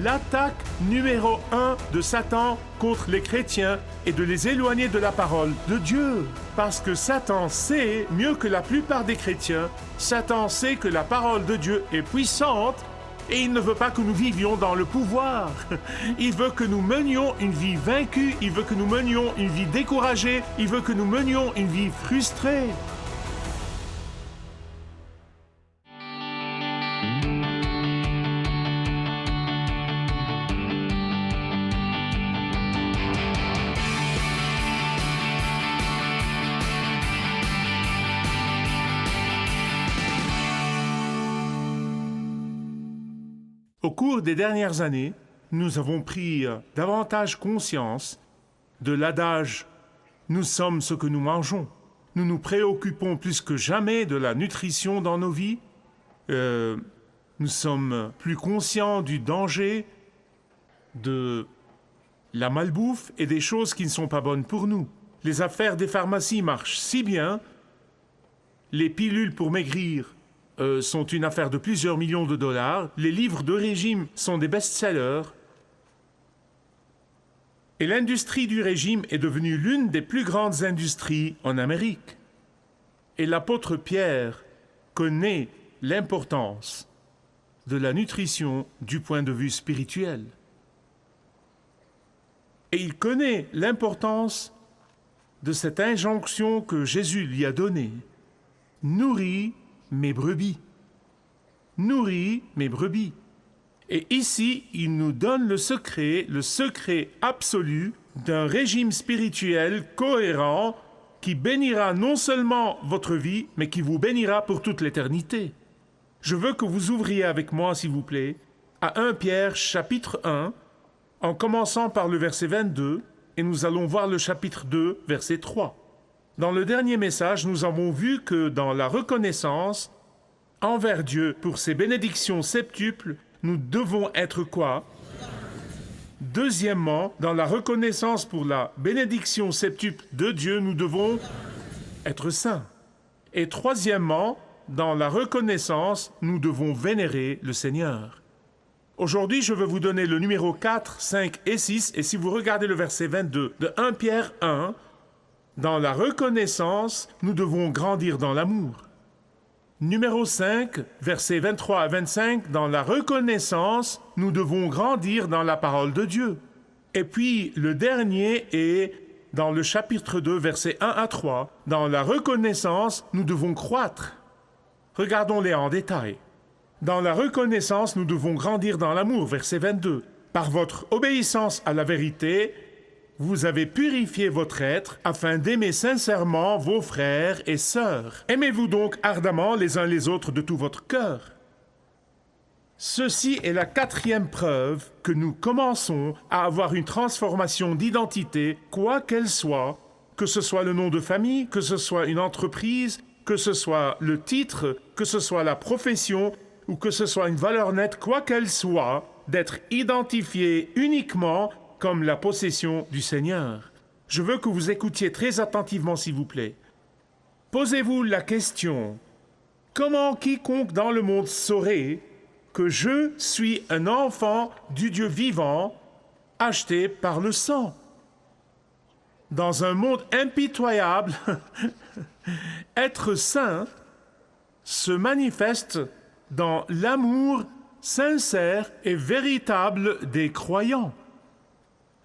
l'attaque numéro 1 de Satan contre les chrétiens est de les éloigner de la parole de Dieu. Parce que Satan sait, mieux que la plupart des chrétiens, Satan sait que la parole de Dieu est puissante et il ne veut pas que nous vivions dans le pouvoir. Il veut que nous menions une vie vaincue, il veut que nous menions une vie découragée, il veut que nous menions une vie frustrée. Au cours des dernières années, nous avons pris davantage conscience de l'adage « Nous sommes ce que nous mangeons ». Nous nous préoccupons plus que jamais de la nutrition dans nos vies. Nous sommes plus conscients du danger de la malbouffe et des choses qui ne sont pas bonnes pour nous. Les affaires des pharmacies marchent si bien. Les pilules pour maigrir sont une affaire de plusieurs millions de dollars. Les livres de régime sont des best-sellers. Et l'industrie du régime est devenue l'une des plus grandes industries en Amérique. Et l'apôtre Pierre connaît l'importance de la nutrition du point de vue spirituel. Et il connaît l'importance de cette injonction que Jésus lui a donnée. Nourris mes brebis. Nourris mes brebis. Et ici, il nous donne le secret absolu d'un régime spirituel cohérent qui bénira non seulement votre vie, mais qui vous bénira pour toute l'éternité. Je veux que vous ouvriez avec moi, s'il vous plaît, à 1 Pierre chapitre 1, en commençant par le verset 22, et nous allons voir le chapitre 2, verset 3. Dans le dernier message, nous avons vu que dans la reconnaissance envers Dieu pour ses bénédictions septuples, nous devons être quoi? Deuxièmement, dans la reconnaissance pour la bénédiction septuple de Dieu, nous devons être saints. Et troisièmement, dans la reconnaissance, nous devons vénérer le Seigneur. Aujourd'hui, je veux vous donner le numéro 4, 5 et 6, et si vous regardez le verset 22 de 1 Pierre 1, dans la reconnaissance, nous devons grandir dans l'amour. Numéro 5, versets 23 à 25, dans la reconnaissance, nous devons grandir dans la parole de Dieu. Et puis, le dernier est dans le chapitre 2, versets 1 à 3, dans la reconnaissance, nous devons croître. Regardons-les en détail. Dans la reconnaissance, nous devons grandir dans l'amour, verset 22. Par votre obéissance à la vérité, vous avez purifié votre être afin d'aimer sincèrement vos frères et sœurs. Aimez-vous donc ardemment les uns les autres de tout votre cœur. Ceci est la 4e preuve que nous commençons à avoir une transformation d'identité, quoi qu'elle soit, que ce soit le nom de famille, que ce soit une entreprise, que ce soit le titre, que ce soit la profession ou que ce soit une valeur nette, quoi qu'elle soit, d'être identifié uniquement comme la possession du Seigneur. Je veux que vous écoutiez très attentivement, s'il vous plaît. Posez-vous la question, comment quiconque dans le monde saurait que je suis un enfant du Dieu vivant, acheté par le sang? Dans un monde impitoyable, être saint se manifeste dans l'amour sincère et véritable des croyants.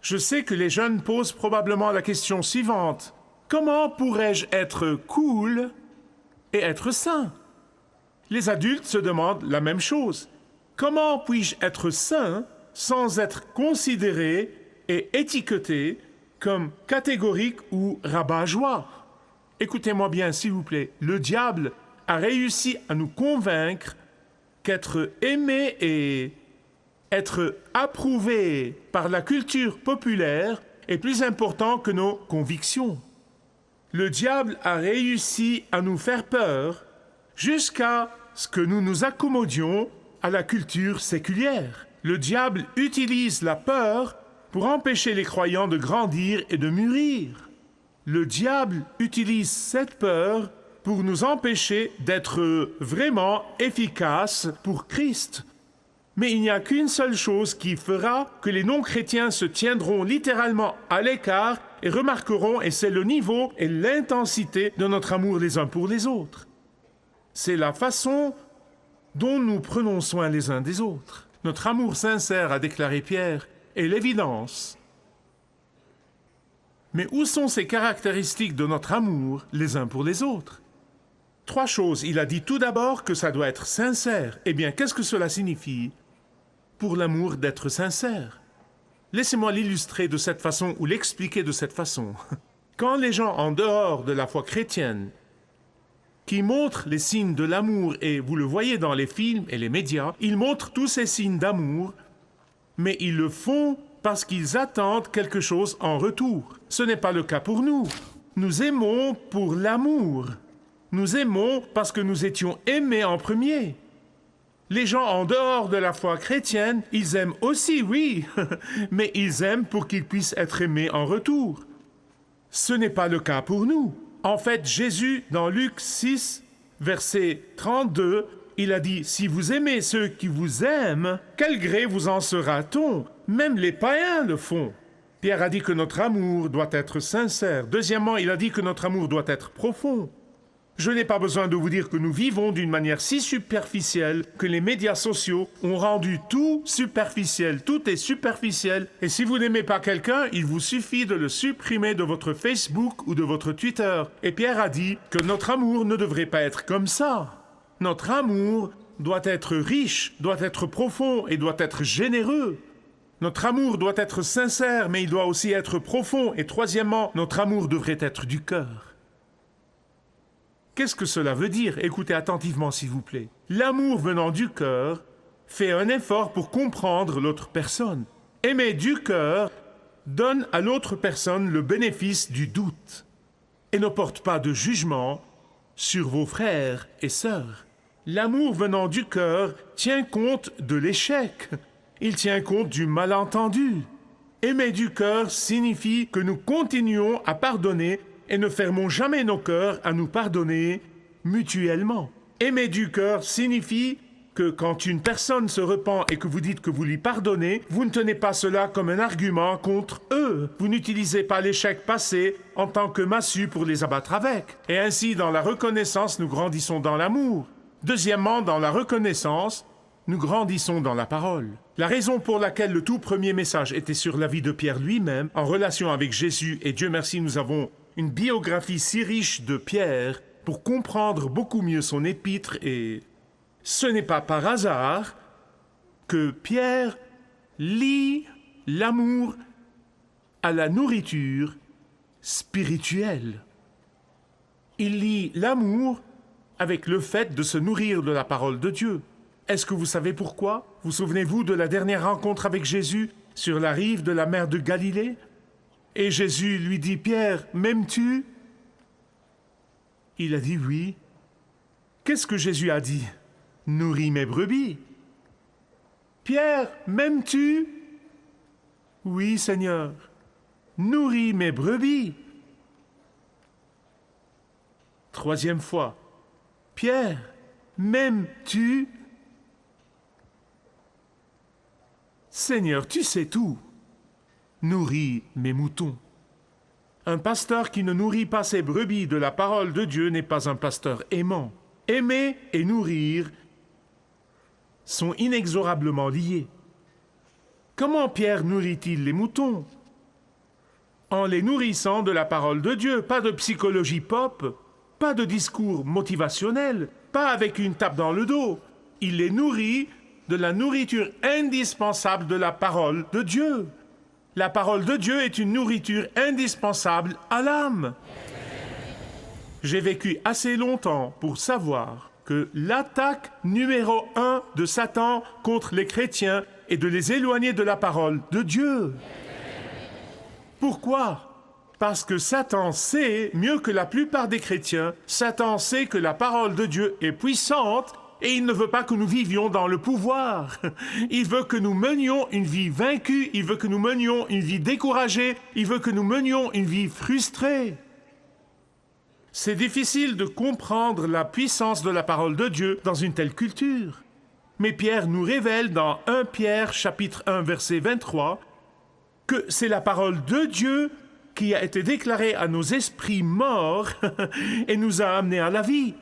Je sais que les jeunes posent probablement la question suivante. Comment pourrais-je être cool et être saint? Les adultes se demandent la même chose. Comment puis-je être saint sans être considéré et étiqueté comme catégorique ou rabat-joie? Écoutez-moi bien, s'il vous plaît. Le diable a réussi à nous convaincre qu'être aimé et être approuvé par la culture populaire est plus important que nos convictions. Le diable a réussi à nous faire peur jusqu'à ce que nous nous accommodions à la culture séculière. Le diable utilise la peur pour empêcher les croyants de grandir et de mûrir. Le diable utilise cette peur pour nous empêcher d'être vraiment efficaces pour Christ. Mais il n'y a qu'une seule chose qui fera que les non-chrétiens se tiendront littéralement à l'écart et remarqueront, et c'est le niveau et l'intensité de notre amour les uns pour les autres. C'est la façon dont nous prenons soin les uns des autres. Notre amour sincère, a déclaré Pierre, est l'évidence. Mais où sont ces caractéristiques de notre amour les uns pour les autres? 3 choses. Il a dit tout d'abord que ça doit être sincère. Eh bien, qu'est-ce que cela signifie pour l'amour d'être sincère? Laissez-moi l'illustrer de cette façon ou l'expliquer de cette façon. Quand les gens en dehors de la foi chrétienne qui montrent les signes de l'amour, et vous le voyez dans les films et les médias, ils montrent tous ces signes d'amour, mais ils le font parce qu'ils attendent quelque chose en retour. Ce n'est pas le cas pour nous. Nous aimons pour l'amour. Nous aimons parce que nous étions aimés en premier. Les gens en dehors de la foi chrétienne, ils aiment aussi, oui, mais ils aiment pour qu'ils puissent être aimés en retour. Ce n'est pas le cas pour nous. En fait, Jésus, dans Luc 6, verset 32, il a dit « Si vous aimez ceux qui vous aiment, quel gré vous en sera-t-on? Même les païens le font. » Pierre a dit que notre amour doit être sincère. Deuxièmement, il a dit que notre amour doit être profond. Je n'ai pas besoin de vous dire que nous vivons d'une manière si superficielle que les médias sociaux ont rendu tout superficiel. Tout est superficiel. Et si vous n'aimez pas quelqu'un, il vous suffit de le supprimer de votre Facebook ou de votre Twitter. Et Pierre a dit que notre amour ne devrait pas être comme ça. Notre amour doit être riche, doit être profond et doit être généreux. Notre amour doit être sincère, mais il doit aussi être profond. Et troisièmement, notre amour devrait être du cœur. Qu'est-ce que cela veut dire? Écoutez attentivement, s'il vous plaît. L'amour venant du cœur fait un effort pour comprendre l'autre personne. Aimer du cœur donne à l'autre personne le bénéfice du doute et ne porte pas de jugement sur vos frères et sœurs. L'amour venant du cœur tient compte de l'échec. Il tient compte du malentendu. Aimer du cœur signifie que nous continuons à pardonner et ne fermons jamais nos cœurs à nous pardonner mutuellement. Aimer du cœur signifie que quand une personne se repent et que vous dites que vous lui pardonnez, vous ne tenez pas cela comme un argument contre eux. Vous n'utilisez pas l'échec passé en tant que massue pour les abattre avec. Et ainsi, dans la reconnaissance, nous grandissons dans l'amour. Deuxièmement, dans la reconnaissance, nous grandissons dans la parole. La raison pour laquelle le tout premier message était sur la vie de Pierre lui-même, en relation avec Jésus, et Dieu merci, nous avons une biographie si riche de Pierre pour comprendre beaucoup mieux son épître, et ce n'est pas par hasard que Pierre lie l'amour à la nourriture spirituelle. Il lie l'amour avec le fait de se nourrir de la parole de Dieu. Est-ce que vous savez pourquoi? Vous souvenez-vous de la dernière rencontre avec Jésus sur la rive de la mer de Galilée? Et Jésus lui dit, « Pierre, m'aimes-tu » Il a dit, « Oui. » Qu'est-ce que Jésus a dit? « Nourris mes brebis. » « Pierre, m'aimes-tu » ? « Oui, Seigneur. »« Nourris mes brebis. » Troisième fois. « Pierre, m'aimes-tu » ? « Seigneur, tu sais tout. » Nourris mes moutons. Un pasteur qui ne nourrit pas ses brebis de la parole de Dieu n'est pas un pasteur aimant. Aimer et nourrir sont inexorablement liés. Comment Pierre nourrit-il les moutons? En les nourrissant de la parole de Dieu, pas de psychologie pop, pas de discours motivationnel, pas avec une tape dans le dos. Il les nourrit de la nourriture indispensable de la parole de Dieu. La parole de Dieu est une nourriture indispensable à l'âme. J'ai vécu assez longtemps pour savoir que l'attaque numéro 1 de Satan contre les chrétiens est de les éloigner de la parole de Dieu. Pourquoi? Parce que Satan sait, mieux que la plupart des chrétiens, Satan sait que la parole de Dieu est puissante. Et il ne veut pas que nous vivions dans le pouvoir. Il veut que nous menions une vie vaincue. Il veut que nous menions une vie découragée. Il veut que nous menions une vie frustrée. C'est difficile de comprendre la puissance de la parole de Dieu dans une telle culture. Mais Pierre nous révèle dans 1 Pierre chapitre 1 verset 23 que c'est la parole de Dieu qui a été déclarée à nos esprits morts et nous a amenés à la vie.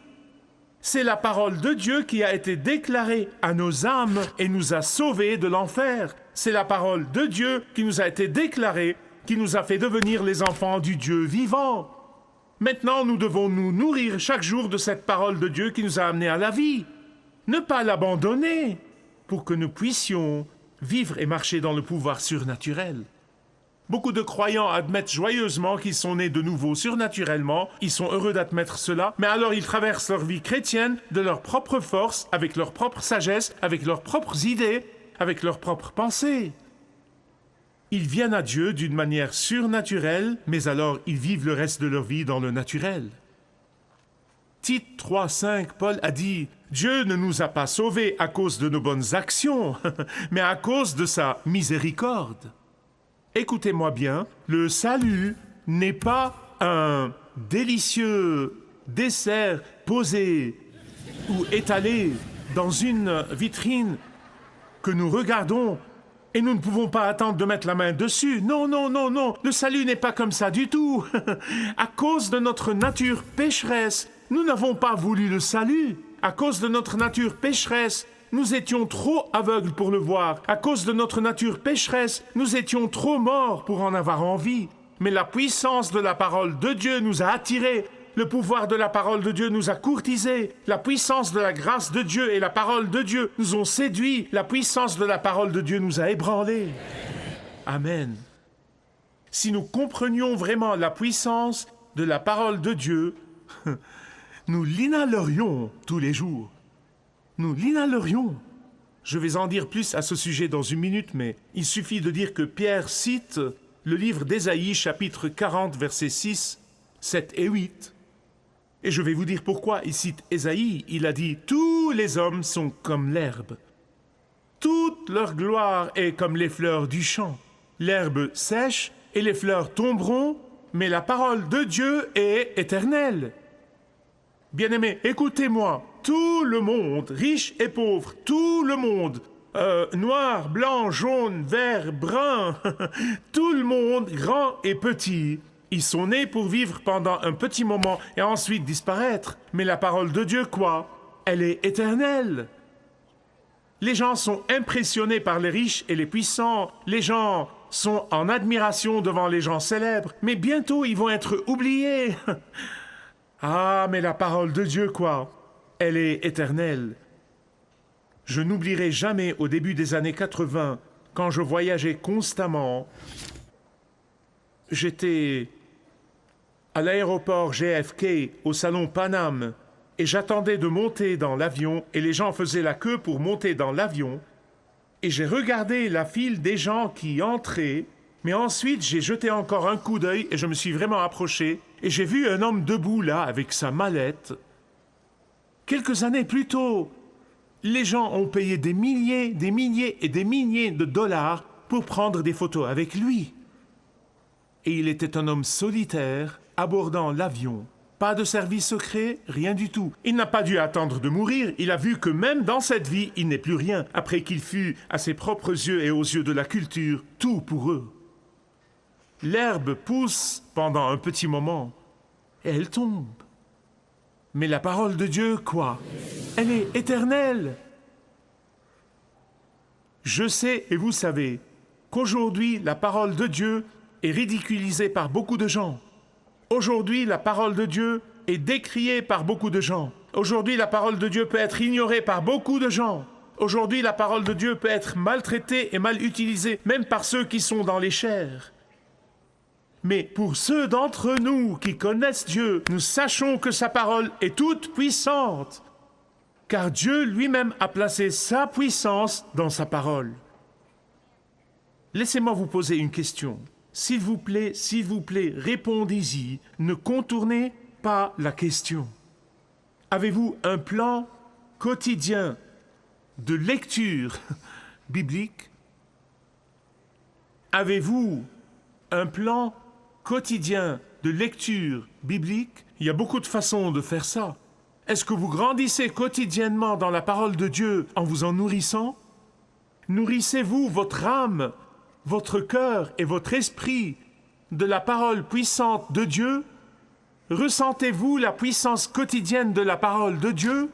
C'est la parole de Dieu qui a été déclarée à nos âmes et nous a sauvés de l'enfer. C'est la parole de Dieu qui nous a été déclarée, qui nous a fait devenir les enfants du Dieu vivant. Maintenant, nous devons nous nourrir chaque jour de cette parole de Dieu qui nous a amenés à la vie. Ne pas l'abandonner pour que nous puissions vivre et marcher dans le pouvoir surnaturel. Beaucoup de croyants admettent joyeusement qu'ils sont nés de nouveau surnaturellement, ils sont heureux d'admettre cela, mais alors ils traversent leur vie chrétienne de leur propre force, avec leur propre sagesse, avec leurs propres idées, avec leurs propres pensées. Ils viennent à Dieu d'une manière surnaturelle, mais alors ils vivent le reste de leur vie dans le naturel. Tite 3,5, Paul a dit « Dieu ne nous a pas sauvés à cause de nos bonnes actions, mais à cause de sa miséricorde. » Écoutez-moi bien, le salut n'est pas un délicieux dessert posé ou étalé dans une vitrine que nous regardons et nous ne pouvons pas attendre de mettre la main dessus. Non, non, non, non, le salut n'est pas comme ça du tout. À cause de notre nature pécheresse, nous n'avons pas voulu le salut. À cause de notre nature pécheresse, nous étions trop aveugles pour le voir. À cause de notre nature pécheresse, nous étions trop morts pour en avoir envie. Mais la puissance de la parole de Dieu nous a attirés. Le pouvoir de la parole de Dieu nous a courtisés. La puissance de la grâce de Dieu et la parole de Dieu nous ont séduits. La puissance de la parole de Dieu nous a ébranlés. Amen. Si nous comprenions vraiment la puissance de la parole de Dieu, nous l'inhalerions tous les jours. Nous l'inhalerions. Je vais en dire plus à ce sujet dans une minute, mais il suffit de dire que Pierre cite le livre d'Ésaïe, chapitre 40, versets 6, 7 et 8. Et je vais vous dire pourquoi il cite Ésaïe. Il a dit « Tous les hommes sont comme l'herbe. Toute leur gloire est comme les fleurs du champ. L'herbe sèche et les fleurs tomberont, mais la parole de Dieu est éternelle. » Bien-aimés, écoutez-moi. Tout le monde, riche et pauvre, tout le monde, noir, blanc, jaune, vert, brun, tout le monde, grand et petit, ils sont nés pour vivre pendant un petit moment et ensuite disparaître. Mais la parole de Dieu, quoi? Elle est éternelle. Les gens sont impressionnés par les riches et les puissants. Les gens sont en admiration devant les gens célèbres. Mais bientôt, ils vont être oubliés. Ah, mais la parole de Dieu, quoi? Elle est éternelle. Je n'oublierai jamais au début des années 80, quand je voyageais constamment, j'étais à l'aéroport JFK, au salon Paname, et j'attendais de monter dans l'avion, et les gens faisaient la queue pour monter dans l'avion, et j'ai regardé la file des gens qui entraient, mais ensuite j'ai jeté encore un coup d'œil, et je me suis vraiment approché, et j'ai vu un homme debout là, avec sa mallette. Quelques années plus tôt, les gens ont payé des milliers et des milliers de dollars pour prendre des photos avec lui. Et il était un homme solitaire, abordant l'avion. Pas de service secret, rien du tout. Il n'a pas dû attendre de mourir. Il a vu que même dans cette vie, il n'est plus rien, après qu'il fut, à ses propres yeux et aux yeux de la culture, tout pour eux. L'herbe pousse pendant un petit moment, et elle tombe. Mais la parole de Dieu, quoi? Elle est éternelle. Je sais, et vous savez, qu'aujourd'hui, la parole de Dieu est ridiculisée par beaucoup de gens. Aujourd'hui, la parole de Dieu est décriée par beaucoup de gens. Aujourd'hui, la parole de Dieu peut être ignorée par beaucoup de gens. Aujourd'hui, la parole de Dieu peut être maltraitée et mal utilisée, même par ceux qui sont dans les chairs. Mais pour ceux d'entre nous qui connaissent Dieu, nous sachons que sa parole est toute puissante, car Dieu lui-même a placé sa puissance dans sa parole. Laissez-moi vous poser une question. S'il vous plaît, répondez-y. Ne contournez pas la question. Avez-vous un plan quotidien de lecture biblique? Avez-vous un plan quotidien de lecture biblique? Il y a beaucoup de façons de faire ça. Est-ce que vous grandissez quotidiennement dans la parole de Dieu en vous en nourrissant? Nourrissez-vous votre âme, votre cœur et votre esprit de la parole puissante de Dieu? Ressentez-vous la puissance quotidienne de la parole de Dieu?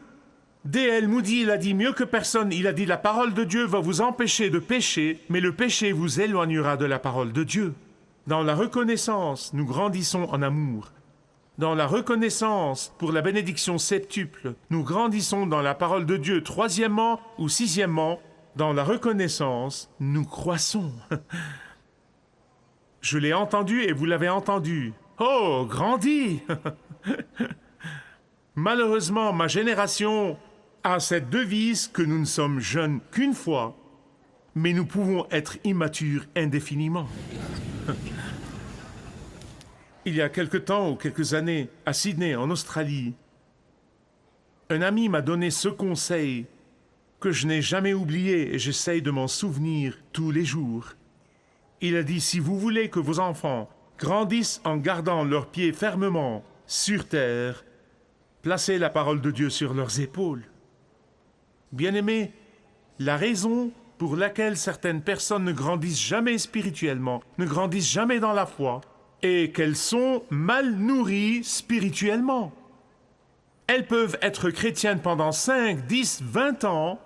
D.L. Moody, il a dit mieux que personne, il a dit la parole de Dieu va vous empêcher de pécher, mais le péché vous éloignera de la parole de Dieu. Dans la reconnaissance, nous grandissons en amour. Dans la reconnaissance pour la bénédiction septuple, nous grandissons dans la parole de Dieu. Troisièmement ou sixièmement, dans la reconnaissance, nous croissons. Je l'ai entendu et vous l'avez entendu. Oh, grandis! Malheureusement, ma génération a cette devise que nous ne sommes jeunes qu'une fois, mais nous pouvons être immatures indéfiniment. Il y a quelque temps ou quelques années, à Sydney, en Australie, un ami m'a donné ce conseil que je n'ai jamais oublié et j'essaye de m'en souvenir tous les jours. Il a dit, si vous voulez que vos enfants grandissent en gardant leurs pieds fermement sur terre, placez la parole de Dieu sur leurs épaules. Bien-aimés, la raison pour laquelle certaines personnes ne grandissent jamais spirituellement, ne grandissent jamais dans la foi, est qu'elles sont mal nourries spirituellement. Elles peuvent être chrétiennes pendant 5, 10, 20 ans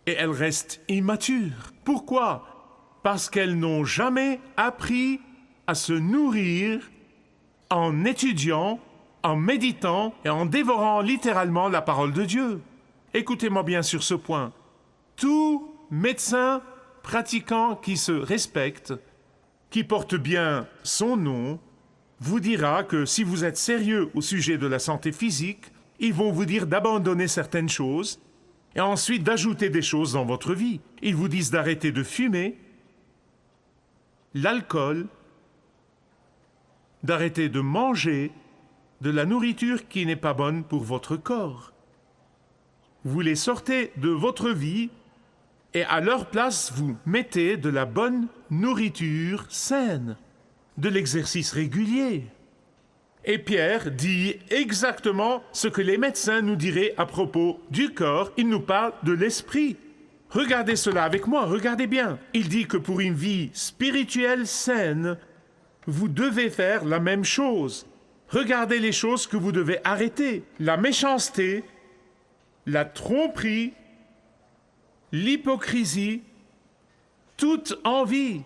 et elles restent immatures. Pourquoi? Parce qu'elles n'ont jamais appris à se nourrir en étudiant, en méditant et en dévorant littéralement la parole de Dieu. Écoutez-moi bien sur ce point. Tout médecin pratiquant qui se respecte, qui porte bien son nom, vous dira que si vous êtes sérieux au sujet de la santé physique, ils vont vous dire d'abandonner certaines choses et ensuite d'ajouter des choses dans votre vie. Ils vous disent d'arrêter de fumer, l'alcool, d'arrêter de manger de la nourriture qui n'est pas bonne pour votre corps. Vous les sortez de votre vie et à leur place, vous mettez de la bonne nourriture saine, de l'exercice régulier. Et Pierre dit exactement ce que les médecins nous diraient à propos du corps. Il nous parle de l'esprit. Regardez cela avec moi, regardez bien. Il dit que pour une vie spirituelle saine, vous devez faire la même chose. Regardez les choses que vous devez arrêter. La méchanceté, la tromperie, l'hypocrisie, toute envie.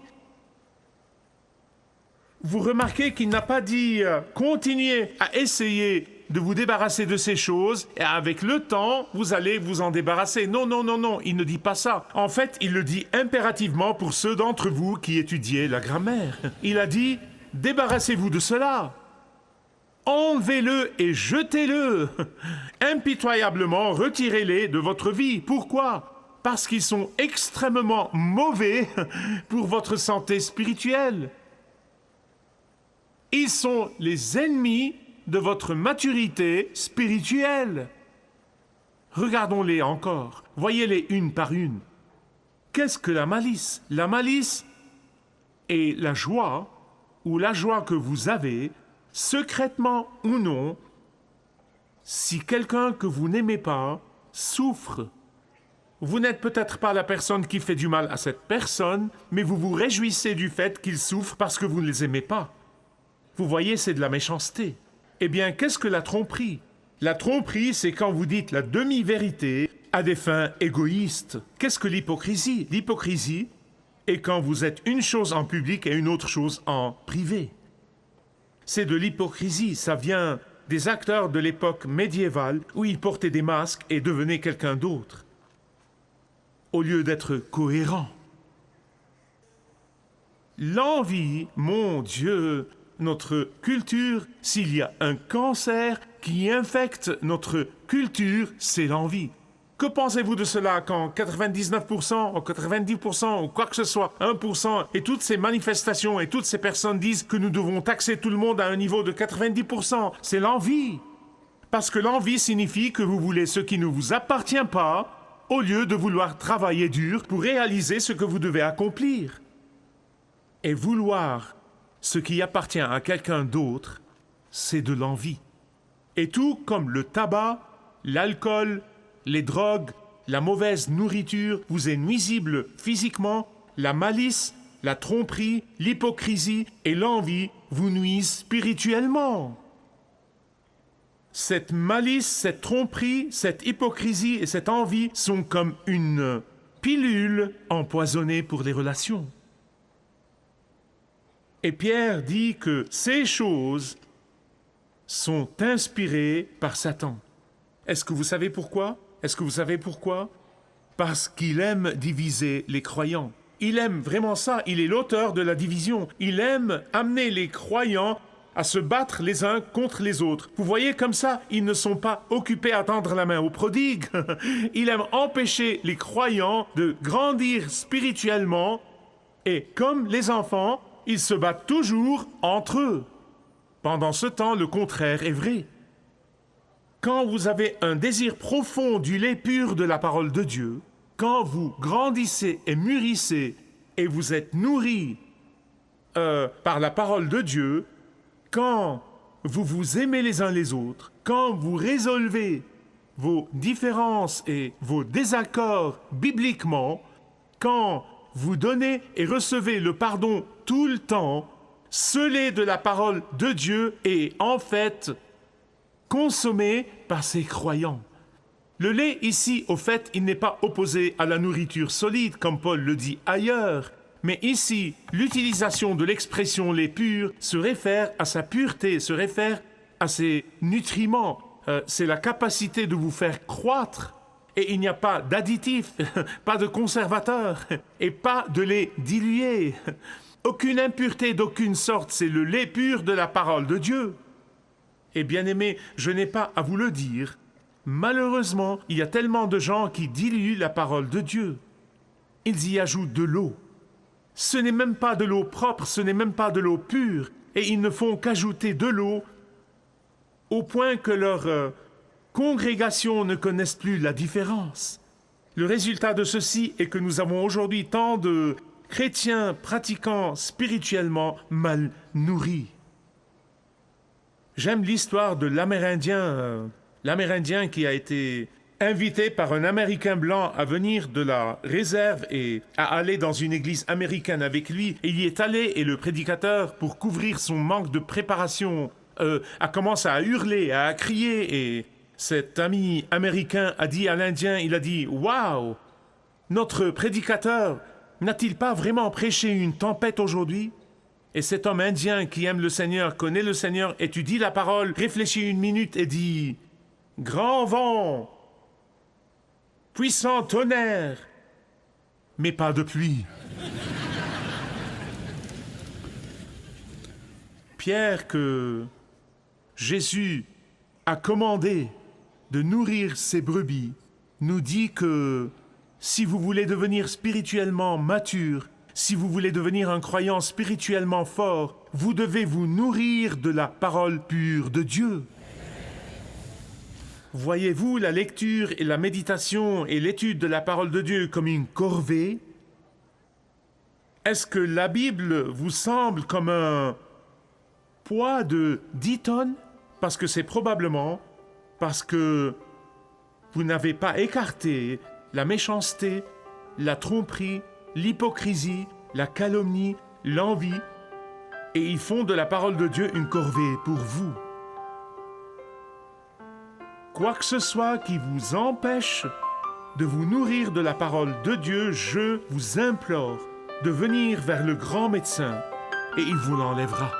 Vous remarquez qu'il n'a pas dit continuez à essayer de vous débarrasser de ces choses et avec le temps, vous allez vous en débarrasser. Non, non, non, non, il ne dit pas ça. En fait, il le dit impérativement pour ceux d'entre vous qui étudiez la grammaire. Il a dit débarrassez-vous de cela. Enlevez-le et jetez-le. Impitoyablement, retirez-les de votre vie. Pourquoi? Parce qu'ils sont extrêmement mauvais pour votre santé spirituelle. Ils sont les ennemis de votre maturité spirituelle. Regardons-les encore. Voyez-les une par une. Qu'est-ce que la malice? La malice est la joie, ou la joie que vous avez, secrètement ou non, si quelqu'un que vous n'aimez pas souffre. Vous n'êtes peut-être pas la personne qui fait du mal à cette personne, mais vous vous réjouissez du fait qu'il souffre parce que vous ne les aimez pas. Vous voyez, c'est de la méchanceté. Eh bien, qu'est-ce que la tromperie? La tromperie, c'est quand vous dites la demi-vérité à des fins égoïstes. Qu'est-ce que l'hypocrisie? L'hypocrisie est quand vous êtes une chose en public et une autre chose en privé. C'est de l'hypocrisie, ça vient des acteurs de l'époque médiévale où ils portaient des masques et devenaient quelqu'un d'autre, au lieu d'être cohérents. L'envie, mon Dieu, notre culture, s'il y a un cancer qui infecte notre culture, c'est l'envie. Que pensez-vous de cela quand 99% ou 90% ou quoi que ce soit, 1%, et toutes ces manifestations et toutes ces personnes disent que nous devons taxer tout le monde à un niveau de 90%? C'est l'envie. Parce que l'envie signifie que vous voulez ce qui ne vous appartient pas au lieu de vouloir travailler dur pour réaliser ce que vous devez accomplir. Et vouloir ce qui appartient à quelqu'un d'autre, c'est de l'envie. Et tout comme le tabac, l'alcool, les drogues, la mauvaise nourriture vous est nuisible physiquement, la malice, la tromperie, l'hypocrisie et l'envie vous nuisent spirituellement. Cette malice, cette tromperie, cette hypocrisie et cette envie sont comme une pilule empoisonnée pour les relations. Et Pierre dit que ces choses sont inspirées par Satan. Est-ce que vous savez pourquoi? Est-ce que vous savez pourquoi? Parce qu'il aime diviser les croyants. Il aime vraiment ça. Il est l'auteur de la division. Il aime amener les croyants à se battre les uns contre les autres. Vous voyez, comme ça, ils ne sont pas occupés à tendre la main aux prodigues. Il aime empêcher les croyants de grandir spirituellement. Et comme les enfants, ils se battent toujours entre eux. Pendant ce temps, le contraire est vrai. Quand vous avez un désir profond du lait pur de la parole de Dieu, quand vous grandissez et mûrissez et vous êtes nourris par la parole de Dieu, quand vous vous aimez les uns les autres, quand vous résolvez vos différences et vos désaccords bibliquement, quand vous donnez et recevez le pardon tout le temps, ce lait de la parole de Dieu est en fait consommé par ces croyants. Le lait ici, au fait, il n'est pas opposé à la nourriture solide, comme Paul le dit ailleurs. Mais ici, l'utilisation de l'expression lait pur se réfère à sa pureté, se réfère à ses nutriments. C'est la capacité de vous faire croître. Et il n'y a pas d'additifs, pas de conservateurs, et pas de lait dilué. Aucune impureté d'aucune sorte, c'est le lait pur de la parole de Dieu. Et bien aimé, je n'ai pas à vous le dire, malheureusement, il y a tellement de gens qui diluent la parole de Dieu. Ils y ajoutent de l'eau. Ce n'est même pas de l'eau propre, ce n'est même pas de l'eau pure, et ils ne font qu'ajouter de l'eau au point que leur congrégation ne connaissent plus la différence. Le résultat de ceci est que nous avons aujourd'hui tant de chrétiens pratiquants spirituellement mal nourris. J'aime l'histoire de l'Amérindien qui a été invité par un Américain blanc à venir de la réserve et à aller dans une église américaine avec lui. Et il y est allé et le prédicateur, pour couvrir son manque de préparation, a commencé à hurler, à crier. Et cet ami américain a dit à l'Indien, il a dit « Waouh, notre prédicateur n'a-t-il pas vraiment prêché une tempête aujourd'hui ?» Et cet homme indien qui aime le Seigneur, connaît le Seigneur, étudie la parole, réfléchit une minute et dit « Grand vent, puissant tonnerre, mais pas de pluie. » Pierre, que Jésus a commandé de nourrir ses brebis, nous dit que si vous voulez devenir spirituellement mature, si vous voulez devenir un croyant spirituellement fort, vous devez vous nourrir de la parole pure de Dieu. Voyez-vous la lecture et la méditation et l'étude de la parole de Dieu comme une corvée? Est-ce que la Bible vous semble comme un poids de 10 tonnes? Parce que c'est probablement parce que vous n'avez pas écarté la méchanceté, la tromperie, l'hypocrisie, la calomnie, l'envie, et ils font de la parole de Dieu une corvée pour vous. Quoi que ce soit qui vous empêche de vous nourrir de la parole de Dieu, je vous implore de venir vers le grand médecin et il vous l'enlèvera.